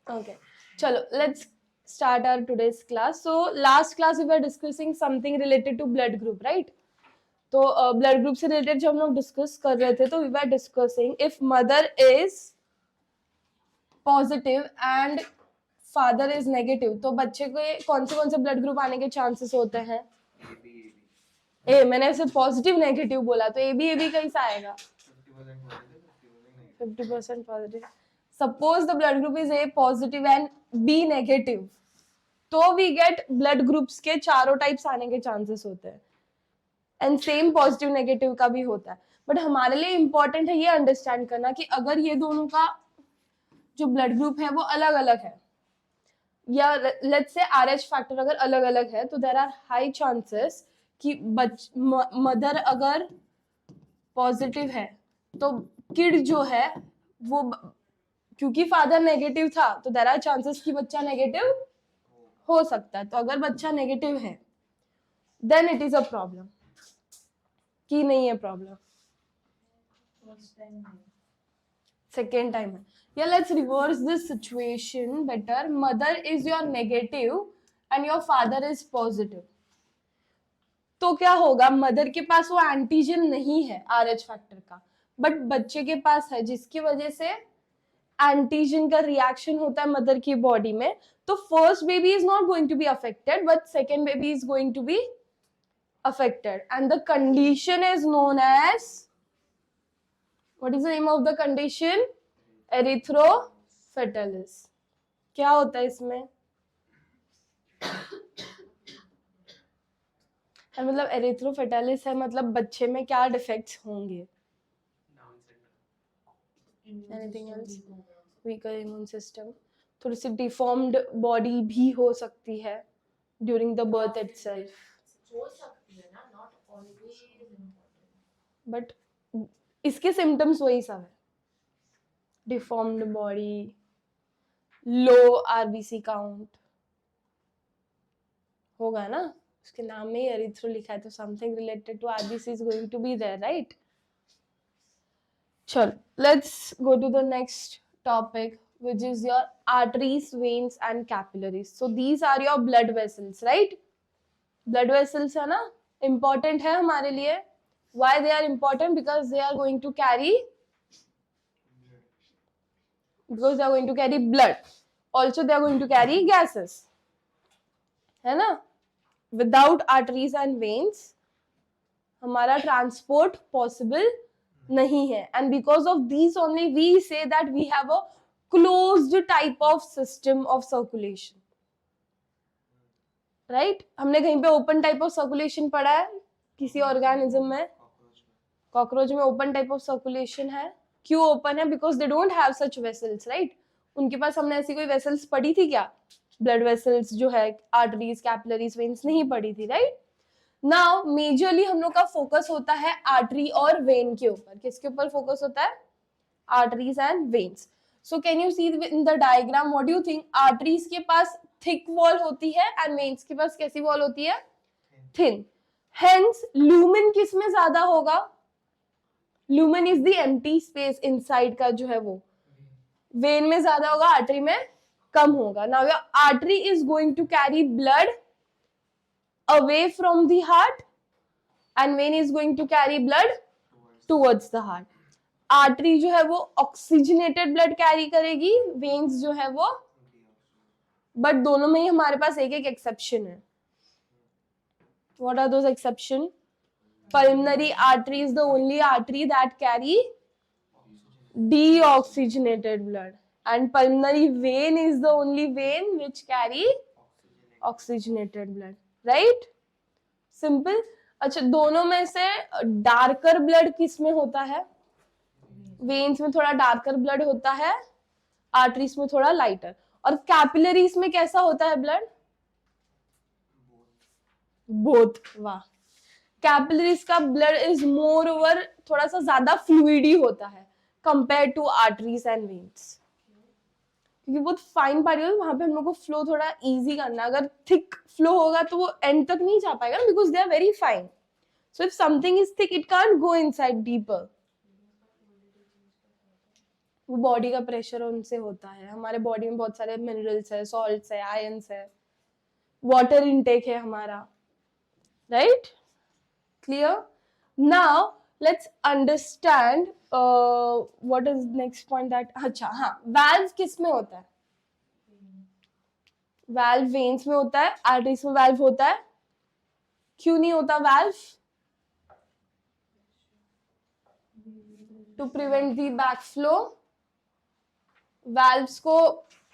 Okay, chalo, let's start our today's class. So last class we were discussing something related to blood group, right? तो blood group से related जब हम लोग discuss कर रहे थे तो we were discussing if mother is positive and father is negative तो बच्चे के कौन से ब्लड ग्रुप आने के चांसेस होते हैं? ए, मैंने सिर्फ पॉजिटिव नेगेटिव बोला तो ए बी कैसा आएगा? 50% positive. Suppose the blood group is A positive and B negative तो वी गेट ब्लड ग्रुप्स के चारों टाइप्स आने के चांसेस होते हैं एंड सेम पॉजिटिव नेगेटिव का भी होता है. बट हमारे लिए इंपॉर्टेंट है ये अंडरस्टैंड करना कि अगर ये दोनों का जो ब्लड ग्रुप है वो अलग अलग है या लेट्स से RH फैक्टर अगर अलग अलग है तो देयर आर हाई चांसेस कि मदर अगर पॉजिटिव है तो किड जो है वो क्योंकि फादर नेगेटिव था तो देयर आर चांसेस कि बच्चा नेगेटिव हो सकता है. तो अगर बच्चा नेगेटिव है then it is a problem कि नहीं है प्रॉब्लम. सेकेंड टाइम है. Yeah, let's reverse this situation better. Mother is your negative and your father is positive. तो क्या होगा? मदर के पास वो एंटीजन नहीं है RH फैक्टर का बट बच्चे के पास है जिसकी वजह से एंटीजन का रिएक्शन होता है मदर की बॉडी में. तो first baby is not going to be affected but second baby is going to be affected and the condition is known as, what is the name of the condition? Erythrophetalis. क्या होता है इसमें? मतलब एरिथ्रोफेटालिस है मतलब बच्चे में क्या डिफेक्ट्स होंगे? Anything else? Weaker immune system, थोड़ी सी डिफॉर्म्ड बॉडी भी हो सकती है during the birth itself. But इसके सिम्टम्स वही सब है. डिफॉर्म्ड बॉडी, लो RBC काउंट होगा ना, उसके नाम में ही एरिथ्रो लिखा है तो something related to RBC is going to be there, right? चलो, let's go to the next topic which is your arteries, veins and capillaries. So these are your blood vessels, right? Blood vessels है ना, important है हमारे लिए. Why they are important? Because they are going to carry blood. Also they are going to carry gases, है ना? Without arteries and veins हमारा transport possible नहीं है. And because of these only we say that we have a closed type of system of circulation, right? हमने कहीं पे open type of circulation पढ़ा है किसी ऑर्गेनिज्म में? कॉकरोच में ओपन टाइप ऑफ सर्कुलेशन है. क्यों ओपन है? Because they don't have such vessels, right? उनके पास हमने ऐसी कोई वेसल्स पढ़ी थी क्या? ब्लड वेसल्स जो है आर्टरीज, कैपिलरीज, वेन्स नहीं पढ़ी थी, राइट? नाउ मेजरली हम लोग का फोकस होता है आर्टरी और वेन के ऊपर. किसके ऊपर फोकस होता है? Arteries and veins. So can you see in the diagram what do you think? Arteries के पास थिक वॉल होती है एंड वेन्स के पास कैसी वॉल होती है? थिन. हेंस लूमेन किस में ज्यादा होगा? Lumen is the empty space inside का जो है वो वेन में ज्यादा होगा, आर्टरी में कम होगा. Now your artery is going to carry blood away from the heart and vein is going to carry blood towards the heart. Artery जो है वो ऑक्सीजनेटेड ब्लड कैरी करेगी, वेन्स जो है वो, बट दोनों में ही हमारे पास एक एक एक्सेप्शन है. What are those exception? Pulmonary artery is the only artery that carry deoxygenated blood and pulmonary vein is the only vein which carry oxygenated blood, right? Simple. अच्छा, दोनों में से डार्कर ब्लड किस में होता है? वेन्स में थोड़ा डार्कर ब्लड होता है, आर्टरीज में थोड़ा लाइटर. और कैपिलरीज में कैसा होता है ब्लड? बोथ. वाह. कैपिलरीज का ब्लड इज मोर ओवर थोड़ा सा ज्यादा फ्लूइडी होता है compare to arteries and veins. क्योंकि बहुत फाइन पार्टिकल वहां पे हम लोग को फ्लो थोड़ा इजी करना है. अगर थिक फ्लो होगा तो वो एंड तक नहीं जा पाएगा ना, because they are very fine. So if something is thick it can't go inside deeper. वो बॉडी का प्रेशर उनसे होता है। हमारे बॉडी में बहुत सारे मिनरल्स है, सॉल्ट्स है, आयंस है, वाटर इनटेक है हमारा, right? Clear? Now let's understand what is next point that, अच्छा हाँ, वाल्व किस में होता है? वाल्व वेन्स में होता है, आर्टरीज में वाल्व होता है, क्यों नहीं होता valve? To prevent the back flow. Valves को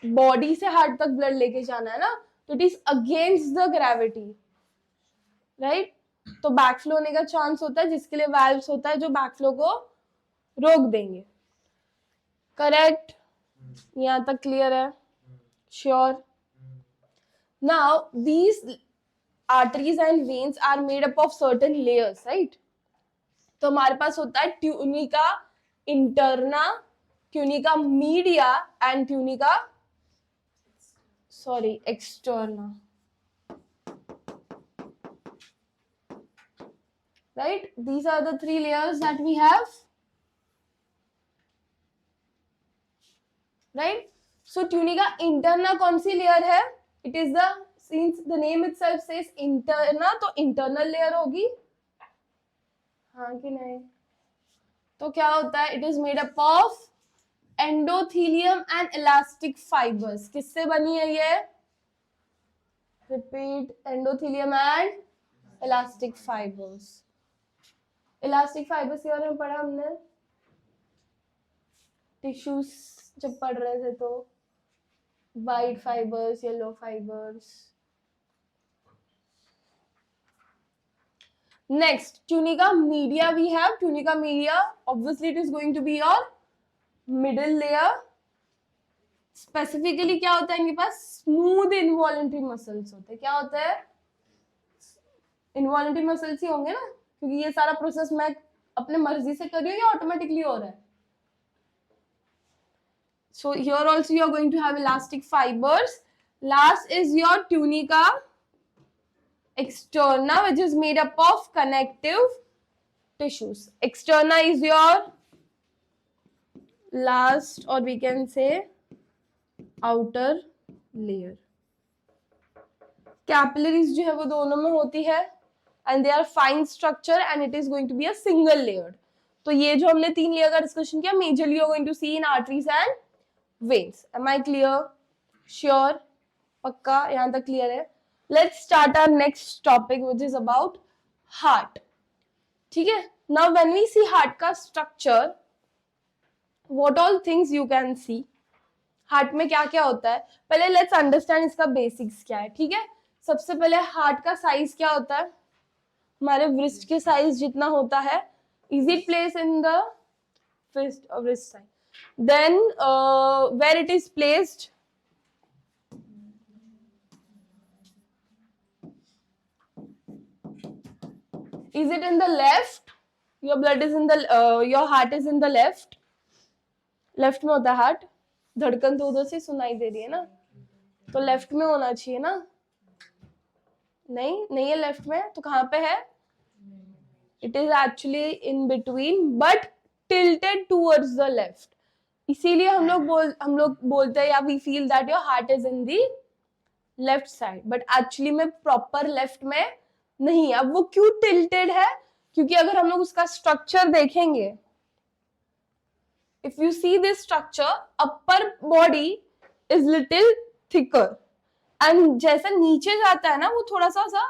बॉडी से हार्ट तक ब्लड लेके जाना है ना, तो it is against the gravity, right? तो बैक फ्लो होने का चांस होता है, जिसके लिए वाल्व्स होता है जो बैक फ्लो को रोक देंगे। करेक्ट? यहां तक क्लियर है? Sure? Now these arteries and veins are made up of certain layers, right? तो हमारे पास होता है tunica interna, tunica media and tunica externa, right? These are the three layers that we have, right? So tunica interna कौन सी layer है? It is the, since the name itself says interna, तो internal layer होगी, हाँ कि नहीं? तो क्या होता है? It is made up of endothelium and elastic fibers. किससे बनी है ये? Repeat, endothelium and elastic fibers. Elastic fibers के बारे में पढ़ा हमने टिश्यूज जब पढ़ रहे थे, तो white fibers, yellow fibers. Next, tunica media we have. Tunica media, obviously it is going to be your middle layer. Specifically क्या होता है इनके पास? स्मूथ इनवॉलंटरी मसल्स होते हैं। क्या होता है? इनवॉलंटरी मसल्स ही होंगे ना, क्योंकि ये सारा प्रोसेस मैं अपने मर्जी से कर रही हूँ या ऑटोमेटिकली हो रहा है? So here also you are going to have elastic fibers. Last is your tunica externa, which is made up of connective tissues. Externa is your last, or we can say outer layer. Capillaries जो है वो दोनों में होती है, and they are fine structure and it is going to be a single layered. तो ये जो हमने 3 लेयर का डिस्कशन किया, majorly you are going to see in arteries and veins. Am I clear? Sure? पक्का? यहाँ तक clear है? Let's start our next topic, which is about heart. ठीक है? Now when we see heart का structure, what all things you can see? Heart में क्या क्या होता है? पहले लेट्स अंडरस्टैंड इसका बेसिक्स क्या है, ठीक है? सबसे पहले हार्ट का साइज क्या होता है? हमारे wrist के साइज जितना होता है. Is it placed in the fist or wrist side? Then where it is placed? Is it in the left? Your blood is in the your heart is in the left. Left में होता है heart. धड़कन तो उधर से सुनाई दे रही है ना, तो लेफ्ट में होना चाहिए ना? नहीं है लेफ्ट में, तो कहाँ पे है? It is actually in between but tilted towards the left. इसीलिए हम लोग बोलते हैं या we feel that your heart is in the left side, but actually में प्रॉपर लेफ्ट में नहीं. अब वो क्यों टिल्टेड है? क्योंकि अगर हम लोग उसका स्ट्रक्चर देखेंगे, if you see this structure, upper body is little thicker and जैसा नीचे जाता है ना, वो थोड़ा सा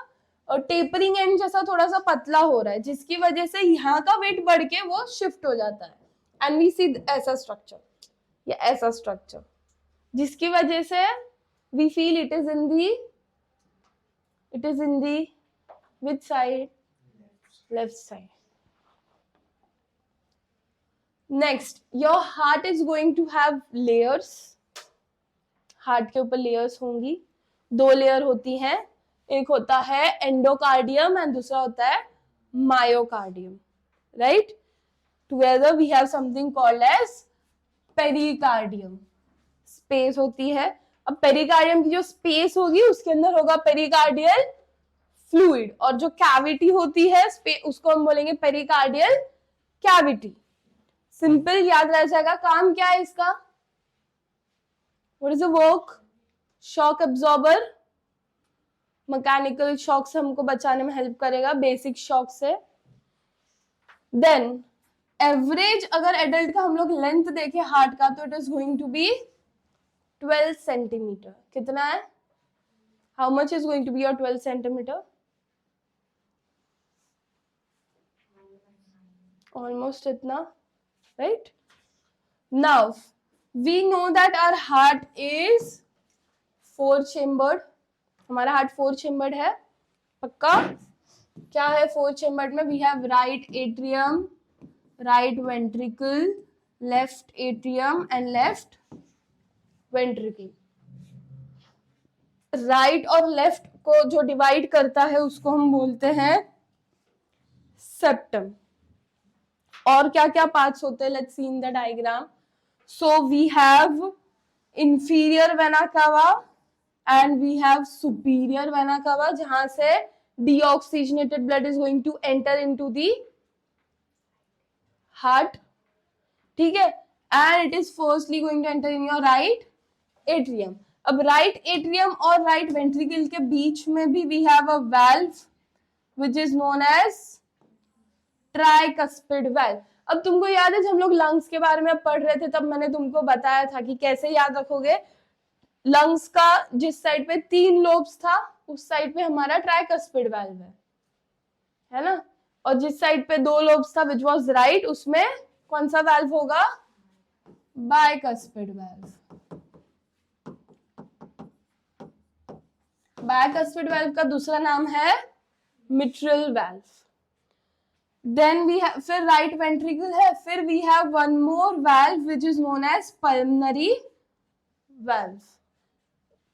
टेपरिंग एंड जैसा थोड़ा सा पतला हो रहा है, जिसकी वजह से यहाँ का वेट बढ़ के वो शिफ्ट हो जाता है. एंड वी सी ऐसा स्ट्रक्चर या ऐसा स्ट्रक्चर, जिसकी वजह से we feel it is in the which side? Left side. Next, your heart is going to have layers. Heart के ऊपर लेयर्स होंगी. 2 लेयर होती हैं. एक होता है एंडोकार्डियम एंड दूसरा होता है myocardium, right? Together we have something called as pericardium. Space होती है. अब पेरिकार्डियम की जो स्पेस होगी उसके अंदर होगा पेरिकार्डियल फ्लूइड, और जो कैविटी होती है उसको हम बोलेंगे पेरिकार्डियल कैविटी. सिंपल याद रह जाएगा। काम क्या है इसका? What is the work? Shock absorber, mechanical shock से हमको बचाने में हेल्प करेगा, बेसिक शॉक से। देन एवरेज अगर एडल्ट का हम लोग लेंथ देखें हार्ट का, तो it is going to be 12 centimetre. कितना है? How much is going to be your 12 centimetre? Almost इतना, right? Now we know that our heart is 4 chambered. हमारा हार्ट 4 चेम्बर्ड है, पक्का? क्या है 4 चेम्बर्ड में? We have right atrium, right ventricle, left atrium and left ventricle. Right और left को जो डिवाइड करता है उसको हम बोलते हैं सेप्टम। और क्या क्या पार्ट्स होते हैं? Let's see in the diagram. So we have inferior vena cava and we have superior vena cava, जहां से deoxygenated blood is going to enter into the heart, ठीक है? And it is firstly going to enter in your right atrium. अब right atrium और right ventricle के बीच में भी we have a valve which is known as tricuspid valve. अब तुमको याद है जब हम लोग लंग्स के बारे में पढ़ रहे थे, तब मैंने तुमको बताया था कि कैसे याद रखोगे। लंग्स का जिस साइड पे 3 लोब्स था, उस साइड पे हमारा ट्राइकस्पिड वाल्व है ना? और जिस साइड पे 2 लोब्स था विच वाज राइट, उसमें कौन सा वाल्व होगा? Bicuspid valve. बाइकस्पिड वाल्व का दूसरा नाम है mitral valve. Then we have, फिर राइट वेंट्रिकल है, फिर we have one more valve which is known as pulmonary valve.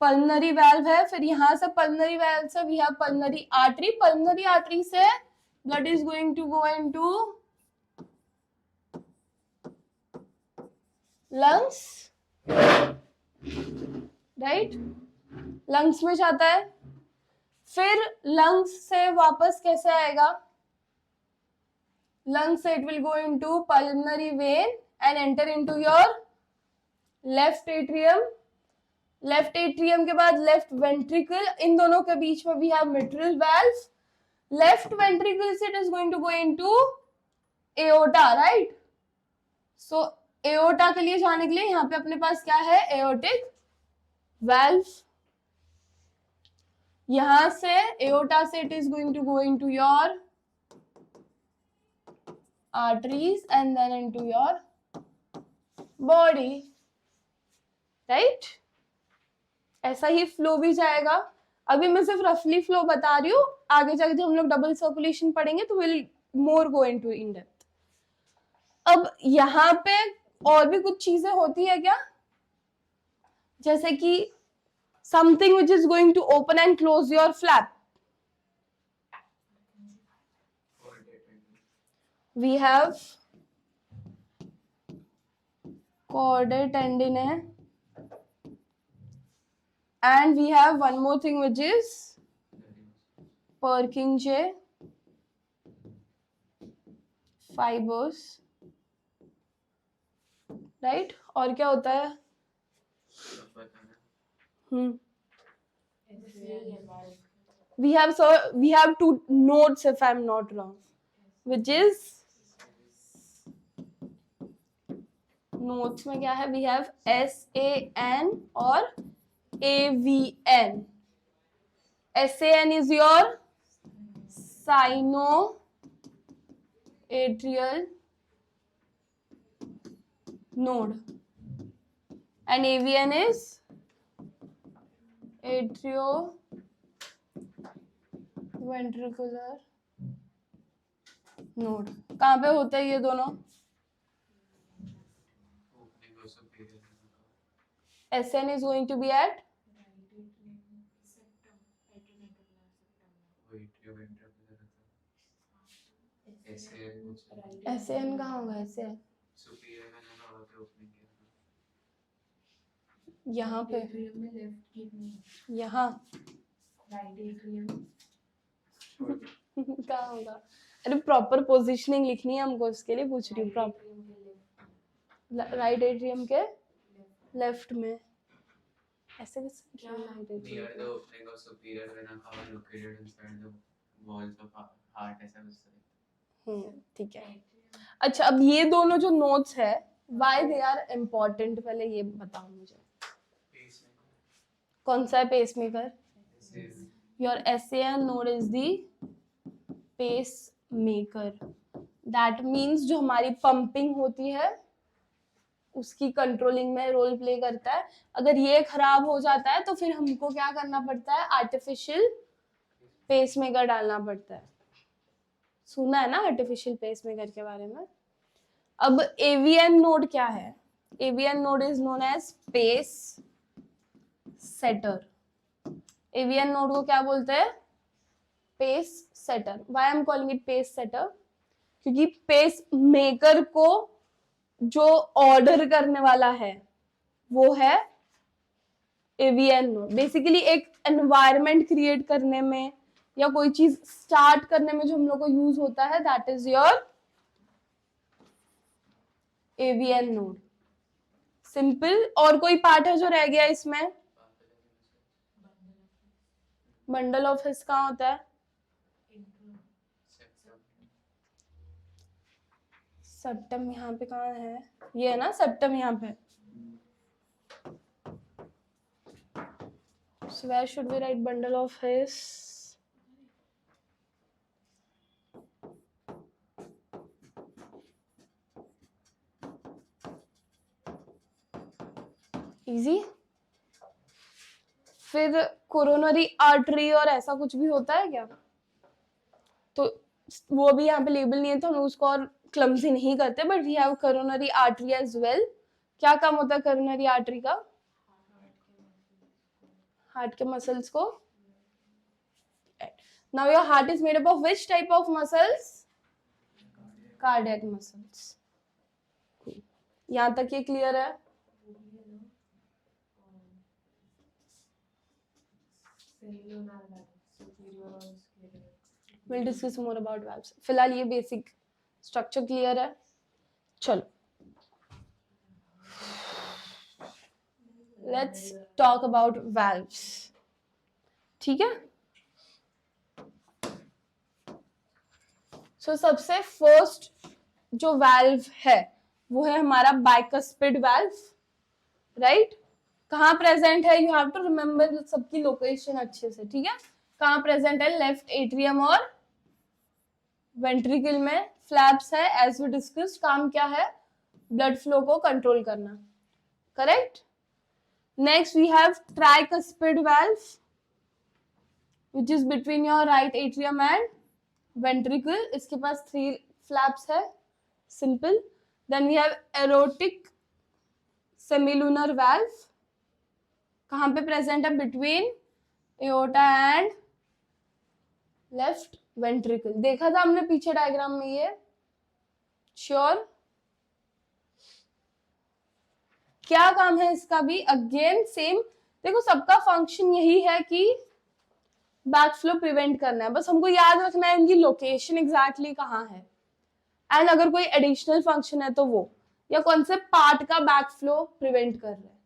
Pulmonary valve है, फिर यहां से पल्मोनरी वाल्व से we have pulmonary artery. Pulmonary artery से blood is going to go into lungs, right? Lungs में जाता है, फिर लंग्स से वापस कैसे आएगा? lungs it will go into pulmonary vein and enter into your left atrium. left atrium के बाद left ventricle, इन दोनों के बीच में we have mitral valve. left ventricle से it is going to go into aorta, right? so aorta के लिए जाने के लिए यहाँ पे अपने पास क्या है? aortic valve. यहां से aorta से it is going to go into your arteries and then into your body, right? ऐसा ही फ्लो भी जाएगा। अभी मैं सिर्फ रफली फ्लो बता रही हूँ, आगे जाके जब हम लोग डबल सर्कुलेशन पढ़ेंगे तो will more go into in depth. अब यहाँ पे और भी कुछ चीजें होती है क्या? जैसे कि something which is going to open and close your flap. We have chordae tendon है, and we have one more thing which is Purkinje fibers, right? और क्या होता है? We have 2 nodes if I'm not wrong, which is notes में क्या है? We have SAN और AVN. SAN is your sinoatrial node and AVN is atrioventricular node. कहाँ पे होते हैं ये दोनों? SN is going to be at SN कहाँ होगा? SN यहाँ पे, यहाँ कहाँ होगा? अरे प्रॉपर पोजिशनिंग लिखनी है हमको, इसके लिए पूछ रही हूँ। प्रॉपर राइट एट्रियम के लेफ्ट में, ऐसे कैसे right near atrium the opening of superior vena cava located inside the walls of heart, ऐसा कुछ तो। ठीक है। अच्छा, अब ये दोनों जो नोट्स है व्हाई दे आर इम्पोर्टेंट, पहले ये बताओ मुझे। कौन सा है pacemaker? Your SAN node is the pacemaker. That means जो हमारी पंपिंग होती है उसकी कंट्रोलिंग में रोल प्ले करता है। अगर ये खराब हो जाता है तो फिर हमको क्या करना पड़ता है, आर्टिफिशियल पेसमेकर डालना पड़ता है। सुना है ना आर्टिफिशियल पेसमेकर के बारे में। अब AVN नोड क्या है? AVN node is known as pace setter. AVN node को क्या बोलते हैं? Pace setter. Why I am calling it pace setter? क्योंकि पेस मेकर को जो ऑर्डर करने वाला है वो है AVN नोड। बेसिकली एक एनवायरनमेंट क्रिएट करने में या कोई चीज स्टार्ट करने में जो हम लोग को यूज होता है, that is your AVN node. Simple. और कोई पार्ट है जो रह गया इसमें? बंडल ऑफ हिस कहाँ होता है? सेप्टम यहाँ पे कहाँ है? ये है ना सेप्टम यहाँ पे। So where should we write bundle of his? Easy. फिर कोरोनरी आर्टरी और ऐसा कुछ भी होता है क्या? तो वो भी यहाँ पे लेबल नहीं है तो हम उसको और क्लमजी नहीं करते, but we have coronary artery as well. क्या काम होता है कोरोनरी आर्टरी का? हार्ट के मसल्स को। Now your heart is made up of which type of muscles? Cardiac muscles. यहाँ तक ये क्लियर है? We'll discuss more about valves. फिलहाल ये बेसिक स्ट्रक्चर क्लियर है। चलो, लेट्स टॉक अबाउट valves। ठीक है। सो सबसे फर्स्ट जो valve है वो है हमारा bicuspid valve, राइट? कहाँ प्रेजेंट है? यू हैव टू रिमेम्बर सबकी लोकेशन अच्छे से, ठीक है? कहाँ प्रेजेंट है? लेफ्ट एट्रियम और वेंट्रिकल में फ्लैप्स है, एज वी डिस्कस्ड। काम क्या है? ब्लड फ्लो को कंट्रोल करना, correct? Next we have tricuspid valve which is between your right atrium and ventricle. इसके पास 3 फ्लैप्स है, simple. Then we have aortic semilunar valve. कहाँ पे प्रेजेंट है? Between aorta and left ventricle. देखा था हमने पीछे डायग्राम में ये, श्योर? क्या काम है इसका भी? Again same. देखो सबका फंक्शन यही है कि बैक फ्लो प्रिवेंट करना है, बस हमको याद रखना है इनकी लोकेशन एग्जैक्टली कहाँ है, एंड अगर कोई एडिशनल फंक्शन है तो वो, या कौन से पार्ट का बैक फ्लो प्रिवेंट कर रहे हैं।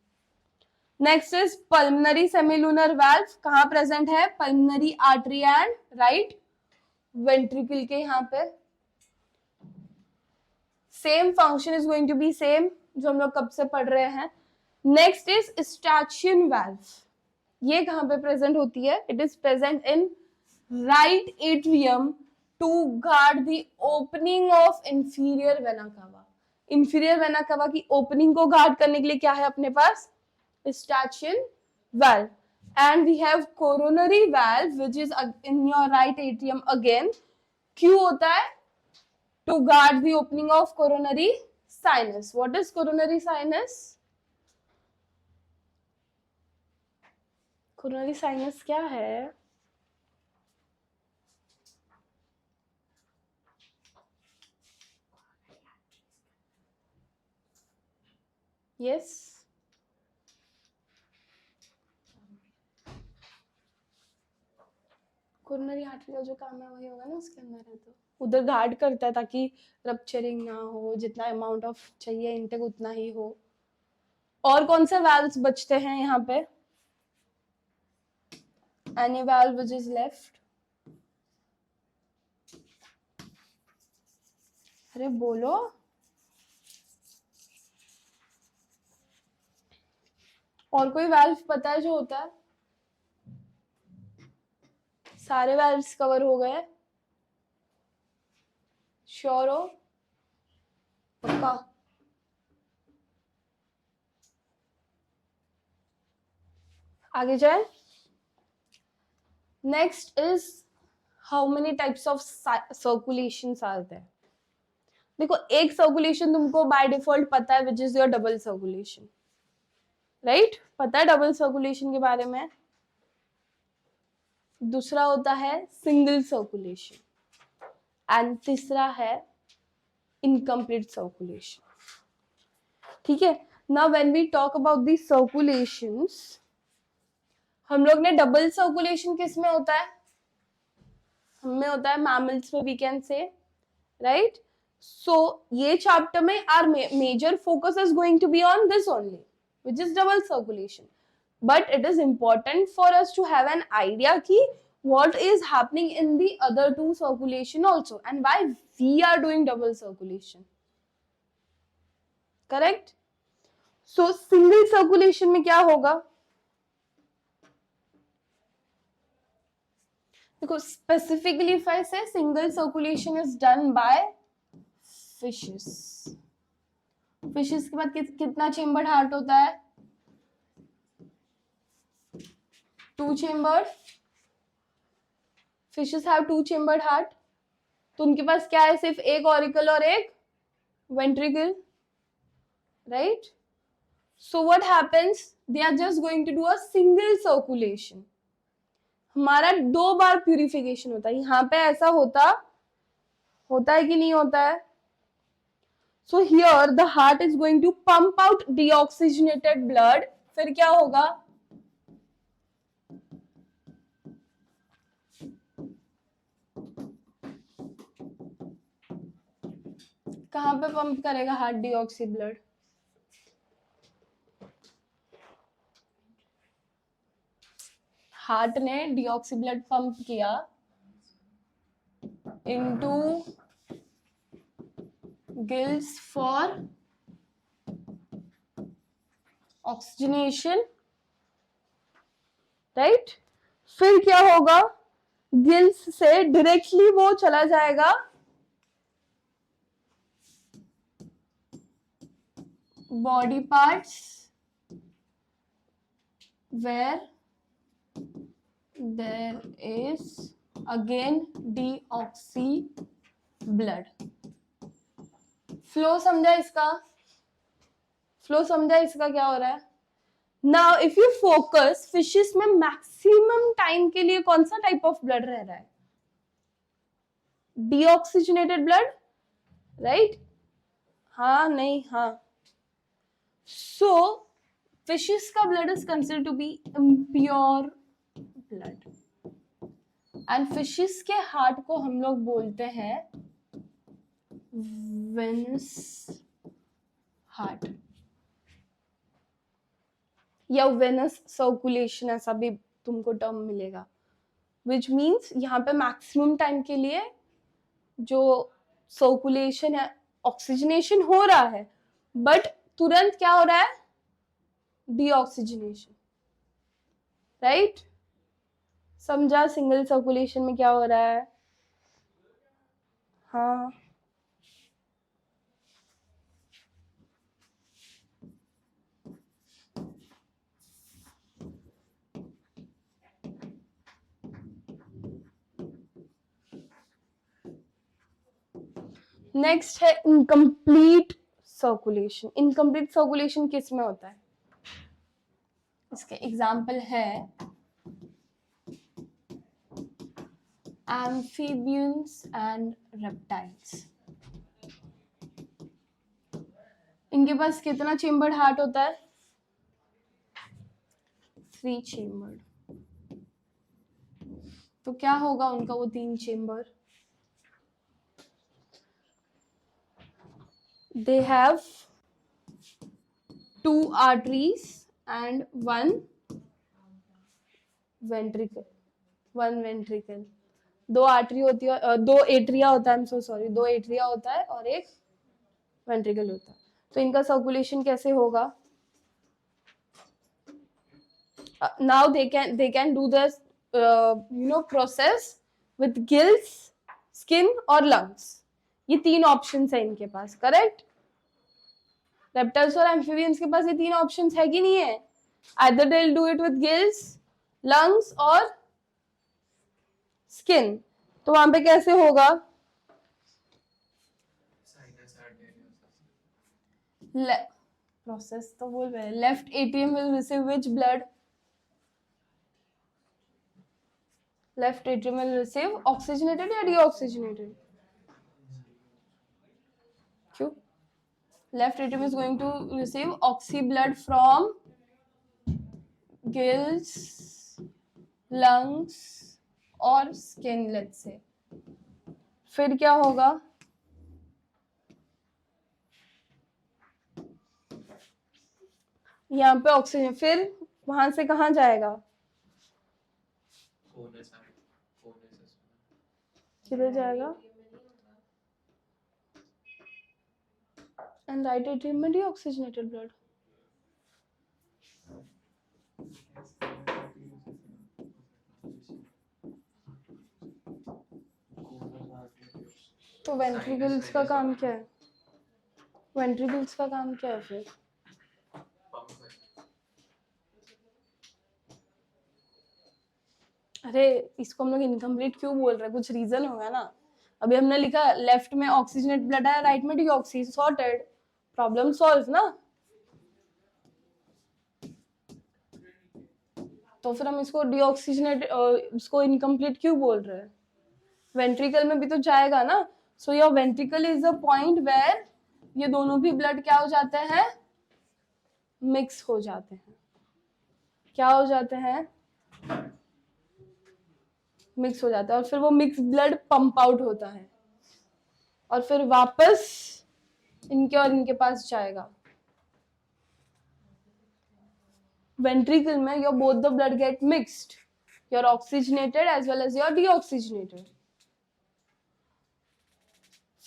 Next is pulmonary semilunar valve. कहाँ प्रेजेंट है? Pulmonary artery and right ventricle के यहाँ पे। Same function is going to be same जो हम लोग कब से पढ़ रहे हैं। Next is Eustachian valve. ये कहाँ पे प्रेजेंट होती है? It is present in right atrium to guard the opening of inferior vena cava. Inferior vena cava की ओपनिंग को गार्ड करने के लिए क्या है अपने पास? Eustachian valve. And we have coronary valve which is in your right atrium again. क्यों होता है? To guard the opening of coronary sinus. What is coronary sinus? Coronary sinus क्या है? Yes. कोरोनरी आर्टरी का जो काम है वही होगा ना उसके अंदर है, तो उधर गार्ड करता है ताकि रप्चरिंग ना हो, जितना अमाउंट ऑफ चाहिए इनटेक उतना ही हो। और कौन से वाल्व्स बचते हैं यहाँ पे? Any valve which is left? अरे बोलो। और कोई वाल्व पता है जो होता है? सारे वाल्व्स कवर हो गए? श्योर हो? पक्का? आगे जाए। Next is how many types of circulations are there. देखो, एक सर्कुलेशन तुमको बाय डिफॉल्ट पता है, which is your double circulation, right? पता है डबल सर्कुलेशन के बारे में। दूसरा होता है सिंगल सर्कुलेशन एंड तीसरा है इनकम्प्लीट सर्कुलेशन। ठीक है, now when we talk about the circulations, हम लोग ने डबल सर्कुलेशन किस में होता है? हमें होता है मैमल्स में, we can say, right? So ये चैप्टर में our major focus is going to be on this only, which is double circulation, but it is important for us to have an idea ki what is happening in the other two circulation also and why we are doing double circulation, correct? So single circulation में क्या होगा? देखो, specifically if I say single circulation is done by fishes. Fishes के बाद कितना chambered heart होता है? 2 chambered. Fishes have 2 chambered heart, तो उनके पास क्या है? सिर्फ एक ऑरिकल और एक ventricle, right? So what happens, they are just going to do a single circulation. हमारा 2 बार प्यूरिफिकेशन होता है। यहाँ पे ऐसा होता है कि नहीं होता है? So here the heart is going to pump out deoxygenated blood. फिर क्या होगा? कहां पे पंप करेगा हार्ट डीऑक्सी ब्लड? हार्ट ने डीऑक्सी ब्लड पंप किया into gills for oxygenation, right? फिर क्या होगा? गिल्स से डायरेक्टली वो चला जाएगा body parts where there is again deoxy blood. Flow समझा इसका? फ्लो समझा इसका क्या हो रहा है? Now if you focus, fishes में मैक्सिमम टाइम के लिए कौन सा टाइप ऑफ ब्लड रह रहा है? Deoxygenated blood, right? हाँ नहीं हाँ। सो फिशेस का blood is considered to be impure blood and fishes के हार्ट को हम लोग बोलते हैं वेनस हार्ट या वेनस सर्कुलेशन, ऐसा भी तुमको टर्म मिलेगा, विच मीन्स यहाँ पे मैक्सिमम टाइम के लिए जो सर्कुलेशन है, ऑक्सीजनेशन हो रहा है, बट तुरंत क्या हो रहा है? Deoxygenation, right? समझा सिंगल सर्कुलेशन में क्या हो रहा है? हाँ, नेक्स्ट है इनकम्प्लीट सर्कुलेशन। इनकम्प्लीट सर्कुलेशन किस में होता है? इसके एग्जाम्पल है एम्फीबियंस एंड रेप्टाइल्स। इनके पास कितना चेम्बर्ड हार्ट होता है? 3 चेम्बर्ड। तो क्या होगा उनका वो 3 chamber? They have 2 arteries and 1 ventricle. 1 ventricle. 2 artery होती है, 2 एट्रिया होता है, I am so sorry, 2 atria होता है और एक वेंट्रिकल होता है. तो इनका सर्कुलेशन कैसे होगा? Now they can do this process with gills, skin और lungs. ये 3 ऑप्शंस है इनके पास, करेक्ट? रेप्टाइल्स और एम्फीबियंस के पास ये 3 ऑप्शंस है कि नहीं है? Either they'll do it with gills, lungs और skin. तो वहां पे कैसे होगा? प्रोसेस तो बोल रहे हैं. Left atrium will receive which blood? Left atrium will receive oxygenated या डीऑक्सीजनेटेड? क्यों? Left atrium is going to receive oxy blood from gills, lungs और स्किन, लेट्स से. फिर क्या होगा? यहाँ पे ऑक्सीजन, फिर वहां से कहाँ जाएगा? किधर जाएगा? एंड राइट एट्रियम में डीऑक्सीजनेटेड ब्लड. तो वेंट्रिकल्स का काम क्या है? वेंट्रिकल्स का काम क्या है फिर? अरे इसको हम लोग इनकम्प्लीट क्यों बोल रहे हैं? कुछ रीजन होगा ना. अभी हमने लिखा लेफ्ट में ऑक्सीजनेट ब्लड है, राइट में डीऑक्सी, सॉर्टेड, प्रॉब्लम सॉल्व ना. तो फिर हम इसको डीऑक्सीजनेट, इसको इनकम्प्लीट क्यों बोल रहे हैं? वेंट्रिकल में भी तो जाएगा ना. So your ventricle is a point where ये दोनों भी ब्लड क्या हो जाते हैं? मिक्स हो जाते हैं. क्या हो जाते हैं? मिक्स हो जाता है. और फिर वो मिक्स ब्लड पंप आउट होता है और फिर वापस इनके और इनके पास जाएगा. वेंट्रिकल में your both the blood get mixed, your oxygenated as well as your deoxygenated.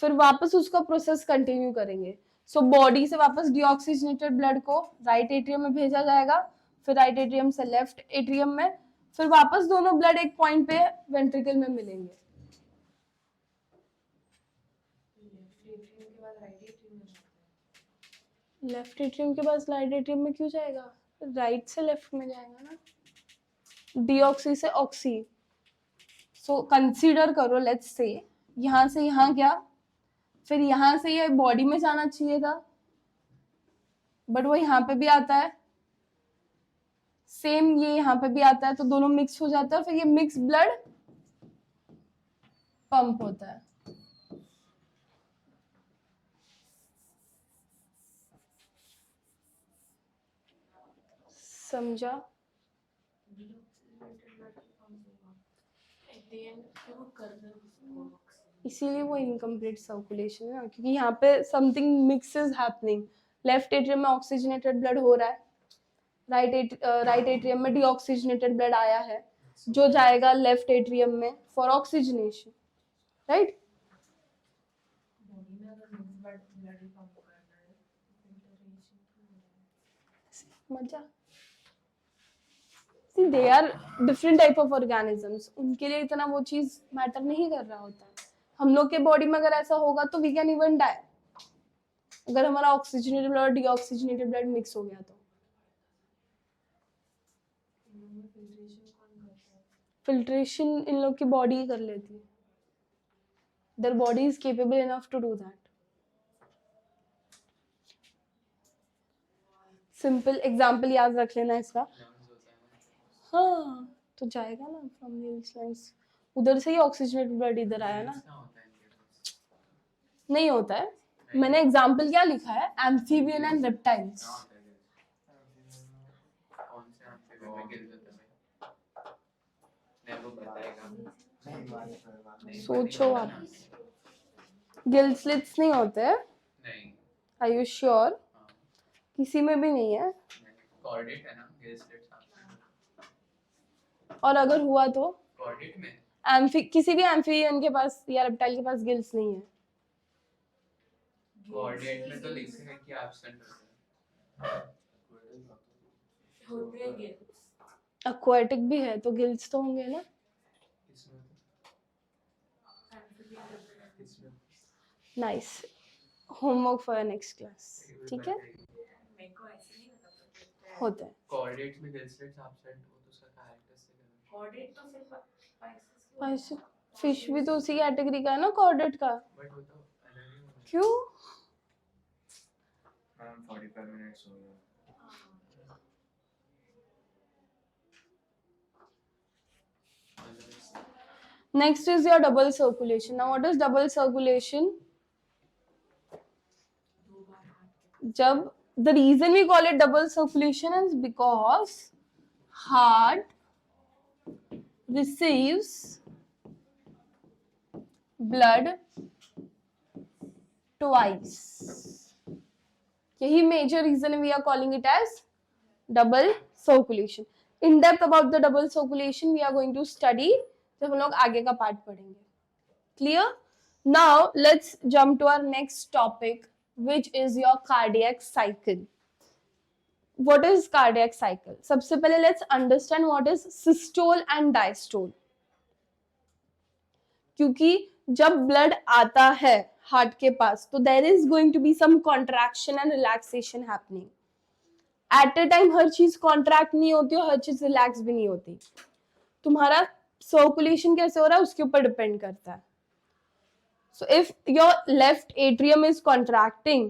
फिर वापस उसका प्रोसेस कंटिन्यू करेंगे. सो बॉडी से वापस डीऑक्सीजनेटेड ब्लड को राइट एट्रियम में भेजा जाएगा, फिर राइट एट्रियम से लेफ्ट एट्रियम में, फिर वापस दोनों ब्लड एक पॉइंट पे वेंट्रिकल में मिलेंगे. लेफ्ट एट्रियम के बाद राइट एट्रियम में क्यों जाएगा? राइट से लेफ्ट में जाएगा ना. डीऑक्सी से ऑक्सी. सो कंसीडर करो, लेट्स से यहां से यहां गया, फिर यहां से ये बॉडी में जाना चाहिए था, बट वो यहाँ पे भी आता है, सेम ये यहाँ पे भी आता है, तो दोनों मिक्स हो जाता है और फिर ये मिक्स ब्लड पंप होता है. समझा? इसीलिए वो इनकम्प्लीट सर्कुलेशन है ना, क्योंकि यहाँ पे something mix is happening. Left atrium में ऑक्सीजनेटेड ब्लड हो रहा है, राइट एट्रियम में डीऑक्सीजनेटेड ब्लड आया है, जो जाएगा लेफ्ट एट्रियम में फॉर ऑक्सीजनेशन, राइट? मजा. See, they are different type of organisms. उनके लिए इतना वो चीज मैटर नहीं कर रहा होता है. हम लोग के बॉडी में अगर ऐसा होगा तो वी कैन इवन डाई, अगर हमारा ऑक्सीजनेटेड ब्लड और डीऑक्सीजनेटेड ब्लड मिक्स हो गया तो. फिल्ट्रेशन इन लोग की बॉडी ही कर लेती है. There body is capable enough to do that. Simple example याद रख लेना इसका. हाँ तो जाएगा ना फ्रॉम गिल्स, लंग्स, उधर से ही ऑक्सीजनेटेड ब्लड इधर आया ना. नहीं होता है. मैंने एग्जांपल क्या लिखा है? Amphibian and reptiles. कौन से एम्फीबियन में गिल्स होता है? मैं वो बताएगा. सोचो आप, गिल स्लिट्स नहीं होते हैं? नहीं, आर यू श्योर? हाँ, किसी में भी नहीं है। कॉर्डेट है ना, गिल स्लिट्स आपसे। और अगर हुआ तो कॉर्डेट में किसी भी एम्फीबियन के पास या रेप्टाइल के पास गिल्स नहीं है। कॉर्डेट में तो लिखा है कि एब्सेंट होते हैं। एक्वाटिक भी है तो गिल्स तो होंगे ना। Nice, homework for next class, ठीक है? होता है। कॉर्डेट में गिल स्लिट्स एब्सेंट हो तो उसका कैरेक्टरिस्टिक है। कॉर्डेट तो सिर्फ पाइस फिश भी तो उसी कैटेगरी का है ना, कॉर्डेट का। बट वो तो अलग ही होगा। क्यों? मैम 45 मिनट्स हो गया। Next is your double circulation. Now, what is double circulation? जब the reason we call it double circulation is because heart receives blood twice. यही major reason we are calling it as double circulation. In depth about the double circulation we are going to study जब हम लोग आगे का part पढ़ेंगे. Clear? Now let's jump to our next topic, which is your cardiac cycle. What is cardiac cycle? सबसे पहले let's understand what is systole and diastole. क्योंकि जब ब्लड आता है हार्ट के पास तो there is going to be some contraction and relaxation happening. At a time हर चीज contract नहीं होती और हर चीज relax भी नहीं होती. तुम्हारा circulation कैसे हो रहा है उसके ऊपर डिपेंड करता है. So if your left atrium is contracting,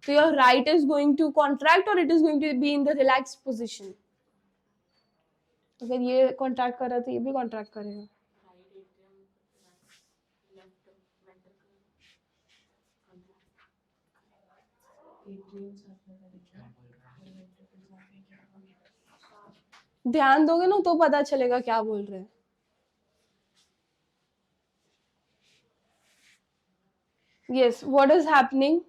so your right is going to contract or it is going to be in the relaxed position. अगर ये contract कर रहा है तो ये भी contract करेगा. ध्यान दोगे ना तो पता चलेगा क्या बोल रहे हैं. Yes, what is happening?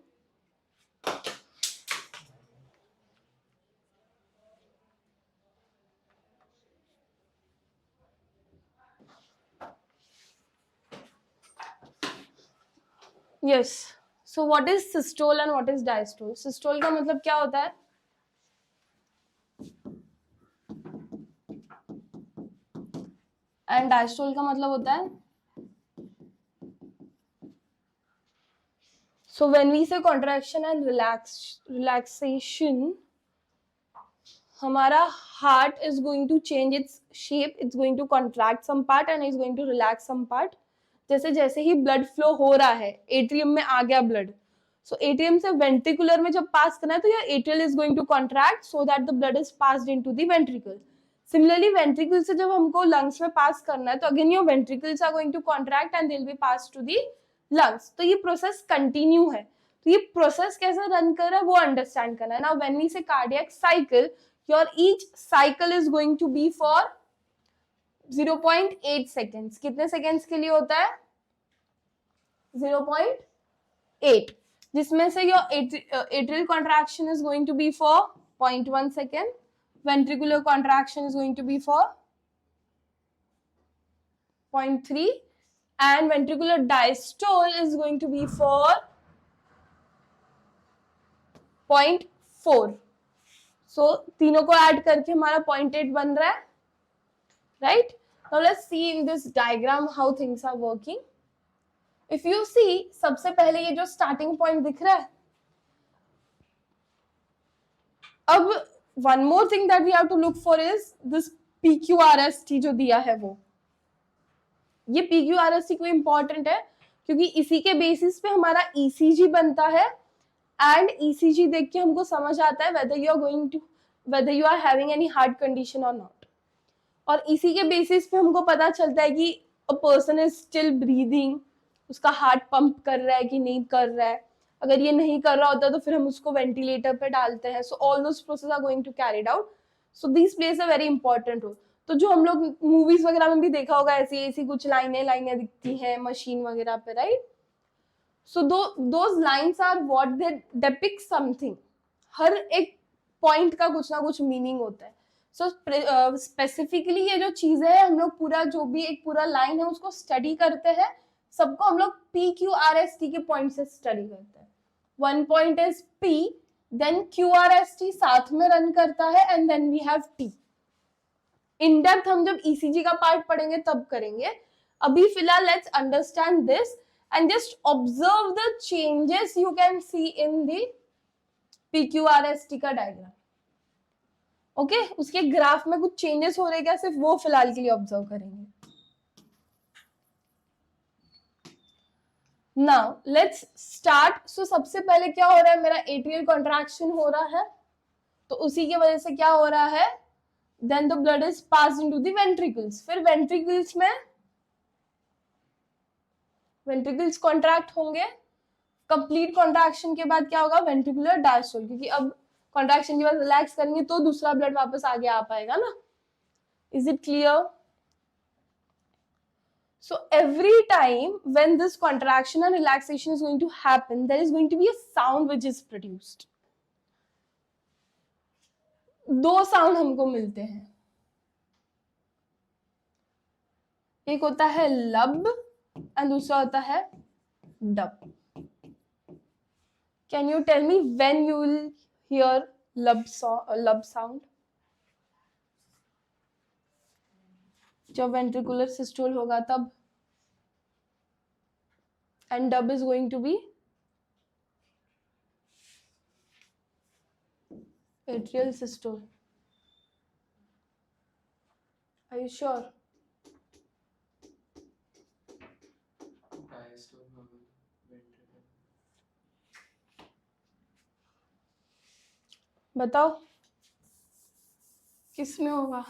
Yes. So what is systole and what is diastole? Systole का मतलब क्या होता है? And diastole का मतलब होता है? So when we say contraction and relaxation, हमारा heart is going to change its shape. It's going to contract some part and is going to relax some part. जैसे जैसे ही ब्लड फ्लो हो रहा है, एट्रियम में आ गया ब्लड, सो एट्रियम से वेंट्रिकुलर में जब पास करना है तो यह atrial is going to contract so that the blood is passed into the ventricle. Similarly ventricle से जब हमको लंग्स में पास करना है तो again your ventricles are going to contract and they will be pass to the lungs. तो ये process continue है. तो ये प्रोसेस कैसे रन कर रहा है वो अंडरस्टैंड करना है. Now when we say cardiac cycle, your each cycle is going to be for 0.8 seconds. कितने सेकेंड्स के लिए होता है? 0.8, जिसमें से your atrial contraction is going to be for 0.1 second, ventricular contraction is going to be for 0.3 and ventricular diastole is going to be for 0.4. So तीनों को add करके हमारा 0.8 बन रहा है, right? Now let's see in this diagram how things are working. If you see, सबसे पहले ये जो starting point दिख रहा है, अब one more thing that we have to look for is this PQRST जो दिया है वो. ये PQRST क्यों important है? क्योंकि इसी के बेसिस पे हमारा ECG बनता है and ECG देख के हमको समझ आता है whether you are having any heart condition or not. और इसी के बेसिस पे हमको पता चलता है कि a person is still breathing, उसका हार्ट पंप कर रहा है कि नहीं कर रहा है. अगर ये नहीं कर रहा होता तो फिर हम उसको वेंटिलेटर पे डालते हैं. So all those process are going to carried out. So this plays a very important role. तो जो हम लोग मूवीज वगैरह में भी देखा होगा, ऐसी ऐसी कुछ लाइनें दिखती हैं मशीन वगैरह पे, right? So those lines are what they depict something. हर एक पॉइंट का कुछ ना कुछ मीनिंग होता है. सो स्पेसिफिकली ये जो चीजें हैं, हम लोग पूरा जो भी एक पूरा लाइन है उसको स्टडी करते हैं. सबको हम लोग PQRST के पॉइंट से स्टडी करते हैं. One point is P, then QRST साथ में रन करता है, and then we have T. In depth हम जब ECG का पार्ट पढ़ेंगे तब करेंगे. अभी फिलहाल let's understand this and just observe the changes you can see in the PQRST का डायग्राम. ओके, उसके ग्राफ में कुछ चेंजेस हो रहे हैं क्या, सिर्फ वो फिलहाल के लिए ऑब्जर्व करेंगे. Now let's start. सो सबसे पहले क्या हो रहा है, मेरा एट्रियल कॉन्ट्रैक्शन हो रहा है, तो उसी की वजह से क्या हो रहा है, then the blood is passed into the ventricles. फिर वेंट्रिकल्स में वेंट्रिकल्स कॉन्ट्रैक्ट होंगे. कंप्लीट कॉन्ट्रैक्शन के बाद क्या होगा, वेंट्रिकुलर डायस्टोल, क्योंकि अब कॉन्ट्रैक्शन के बाद रिलैक्स करेंगे तो दूसरा ब्लड वापस आगे आ पाएगा ना. Is it clear? So every time when this contraction and relaxation is going to happen, there is going to be a sound which is produced. दो साउंड हमको मिलते हैं. एक होता है लब एंड दूसरा होता है dub. Can you tell me when you will hear lub sound? जब ventricular systole होगा तब. And dub is going to be atrial systole. Are you sure? बताओ किस में होगा?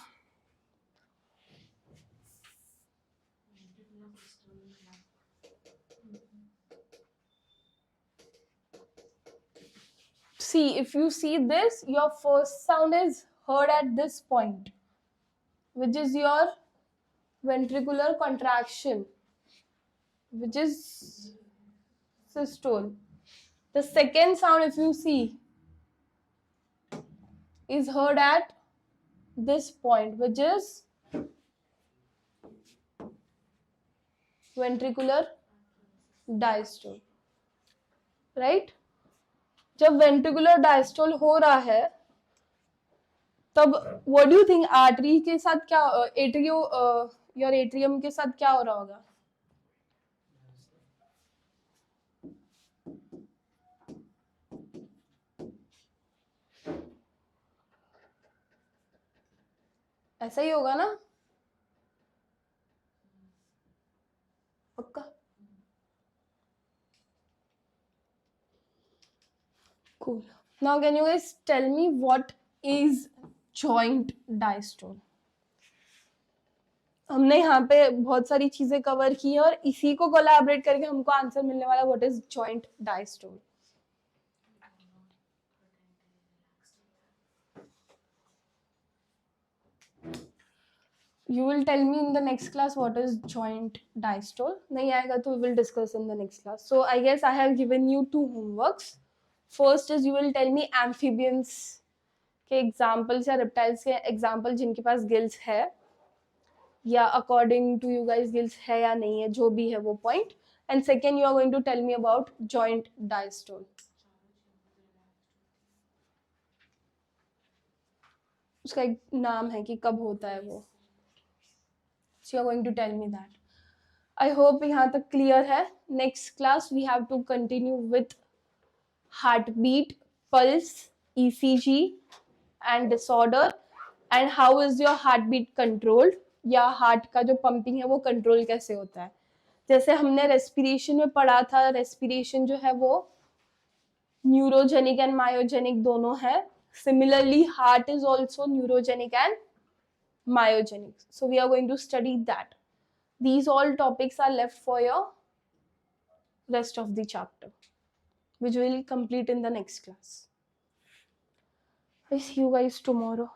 See, if you see this, your first sound is heard at this point, which is your ventricular contraction, which is systole. The second sound, if you see, is heard at this point, which is ventricular diastole, right? जब ventricular diastole हो रहा है तब what do you think, artery के साथ क्या, atrio your atrium के साथ क्या हो रहा होगा? ऐसा ही होगा ना, पक्का? Cool. Now can you guys tell me what is joint diastole? हमने यहाँ पे बहुत सारी चीजें कवर की है और इसी को कोलैबोरेट करके हमको आंसर मिलने वाला what is joint diastole. You will tell me in the next class what is joint diastole. नहीं आएगा तो we will discuss in the next class. So I guess I have given you two homeworks. First is you will tell me amphibians के examples या reptiles के example जिनके पास gills है, या according to you guys gills है या नहीं है, जो भी है वो point. And second you are going to tell me about joint diastole. उसका एक नाम है कि कब होता है वो. So you are going to tell me that. I hope यहाँ तक clear है. Next class we have to continue with heartbeat, pulse, ECG and disorder, and how is your heartbeat controlled, या heart का जो pumping है वो control कैसे होता है. जैसे हमने respiration में पढ़ा था, respiration जो है वो neurogenic and myogenic दोनों है. Similarly heart is also neurogenic and myogenic. So we are going to study that. These all topics are left for your rest of the chapter, which we will complete in the next class. I see you guys tomorrow.